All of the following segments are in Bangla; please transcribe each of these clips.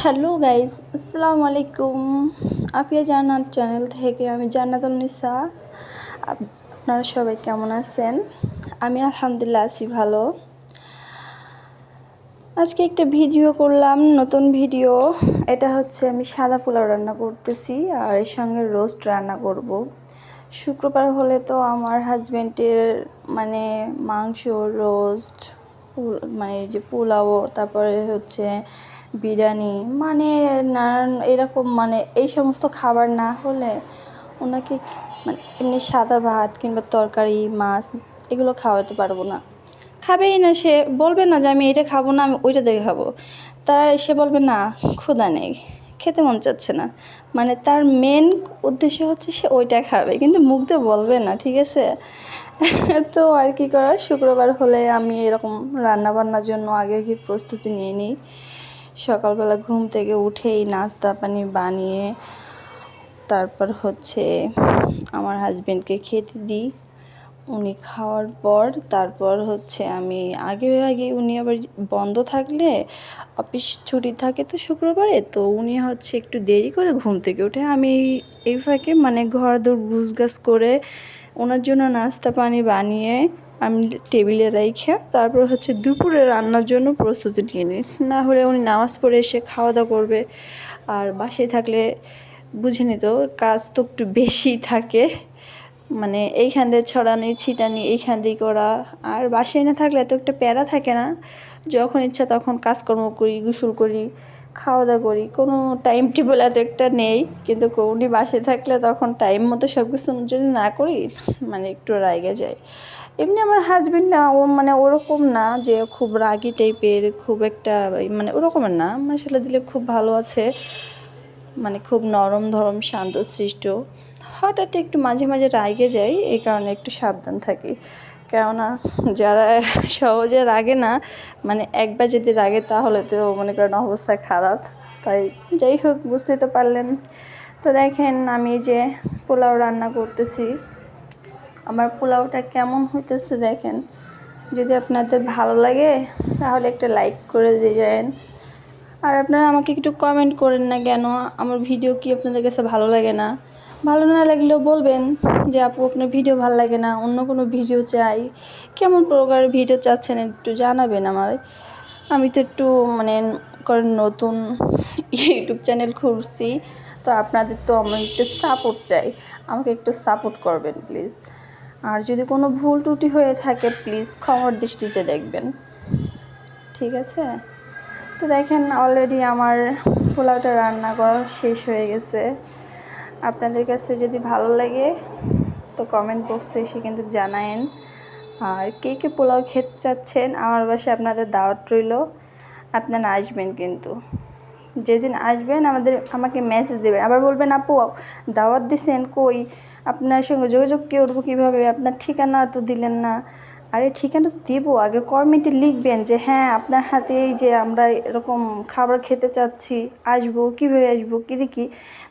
হ্যালো গাইস, আসসালামু আলাইকুম। আপিয়া জান্নাত চ্যানেল থেকে আমি জান্নাতুল নিসা। আপনারা সবাই কেমন আছেন? আমি আলহামদুলিল্লাহ আছি ভালো। আজকে একটা ভিডিও করলাম, নতুন ভিডিও। এটা হচ্ছে আমি সাদা পোলাও রান্না করতেছি আর এর সঙ্গে রোস্ট রান্না করব। শুক্রবার হলে তো আমার হাজব্যান্ডের মানে মাংস রোস্ট, মানে যে পোলাও, তারপরে হচ্ছে বিরিয়ানি, মানে নানান এরকম, মানে এই সমস্ত খাবার না হলে ওনাকে মানে এমনি সাদা ভাত কিংবা তরকারি মাছ এগুলো খাওয়াতে পারবো না। খাবেই না, সে বলবে না যে আমি এটা খাবো না, আমি ওইটা দেখে খাবো। তার সে বলবে না, ক্ষুধা নেই, খেতে মন চাচ্ছে না। মানে তার মেন উদ্দেশ্য হচ্ছে সে ওইটা খাবে, কিন্তু মুখ দিয়ে বলবে না, ঠিক আছে? তো আর কি করার, শুক্রবার হলে আমি এরকম রান্নাবান্নার জন্য আগে কি প্রস্তুতি নিয়ে নিই। সকালবেলা ঘুম থেকে উঠেই নাস্তা পানি বানিয়ে তারপর হচ্ছে আমার হাজব্যান্ডকে খেতে দিই। উনি খাওয়ার পর তারপর হচ্ছে আমি আগে উনি আবার বন্ধ থাকলে, অফিস ছুটি থাকে তো শুক্রবারে, তো উনি হচ্ছে একটু দেরি করে ঘুম থেকে উঠে। আমি এই ফাঁকে মানে ঘর দোর গুছগাছ করে ওনার জন্য নাস্তা পানি বানিয়ে আমি টেবিলে রেখে তারপর হচ্ছে দুপুরে রান্নার জন্য প্রস্তুতি নিয়ে নিই। না হলে উনি নামাজ পড়ে এসে খাওয়া দাওয়া করবে। আর বাসায় থাকলে বুঝিনি তো, কাজ তো একটু বেশি থাকে, মানে এইখান দিয়ে ছড়ানি ছিটানি এইখান দিয়ে করা। আর বাসায় না থাকলে এত একটা প্যারা থাকে না, যখন ইচ্ছা তখন কাজকর্ম করি, গোসল করি, খাওয়া দাওয়া করি, কোনো টাইম টেবিল এত একটা নেই। কিন্তু উনি বাসায় থাকলে তখন টাইম মতো সব কিছু যদি না করি মানে একটু রাগে যায়। এমনি আমার হাজবেন্ড না, ও মানে ওরকম না যে খুব রাগী টাইপের, খুব একটা মানে ওরকমের না, মশলা দিলে খুব ভালো আছে, মানে খুব নরম ধরম শান্ত সৃষ্ট। হঠাৎ একটু মাঝে মাঝে রাগে যাই, এই কারণে একটু সাবধান থাকি। কেননা যারা সহজে রাগে না, মানে একবার যদি রাগে তাহলে তো মনে করেন অবস্থা খারাপ। তাই যাই হোক, বুঝতেই তো পারলেন। তো দেখেন আমি যে পোলাও রান্না করতেছি, আমার পোলাওটা কেমন হইতেছে দেখেন। যদি আপনাদের ভালো লাগে তাহলে একটা লাইক করে দিবেন। আর আপনারা আমাকে একটু কমেন্ট করেন না কেন, আমার ভিডিও কি আপনাদের কাছে ভালো লাগে না? ভালো না লাগলেও বলবেন যে আপু আপনার ভিডিও ভালো লাগে না, অন্য কোনো ভিডিও চাই। কেমন প্রকারের ভিডিও চাচ্ছেন একটু জানাবেন আমার। আমি তো একটু মানে করেন নতুন ইউটিউব চ্যানেল খুলছি, তো আপনাদের তো আমার একটু সাপোর্ট চাই, আমাকে একটু সাপোর্ট করবেন প্লিজ। আর যদি কোনো ভুল ত্রুটি হয়ে থাকে প্লিজ ক্ষমার দৃষ্টিতে দেখবেন, ঠিক আছে? তো দেখেন অলরেডি আমার পোলাওটা রান্না করা শেষ হয়ে গেছে। আপনাদের কাছে যদি ভালো লাগে তো কমেন্ট বক্সে এসে কিন্তু জানায়েন। আর কে কে পোলাও খেতে চাচ্ছেন আমার বাসায় আপনাদের দাওয়াত রইল, আপনারা আসবেন কিন্তু। যেদিন আসবেন আমাকে মেসেজ দেবেন, আবার বলবেন আপু দাওয়াত দিছেন কই, আপনার সঙ্গে যোগাযোগ করবো কীভাবে, আপনার ঠিকানা তো দিলেন না। আরে ঠিকানা তো দেবো, আগে কমেন্টে লিখবেন যে হ্যাঁ আপনার হাতে এই যে আমরা এরকম খাবার খেতে চাচ্ছি, আসবো, কীভাবে আসবো, কী দেখি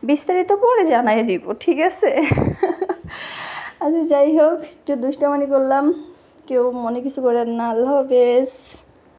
বিস্তারিত পরে জানাই দিব, ঠিক আছে? আচ্ছা যাই হোক, একটু দুষ্টামানি করলাম, কেউ মনে কিছু করেন না। আল্লাহ হাফেজ।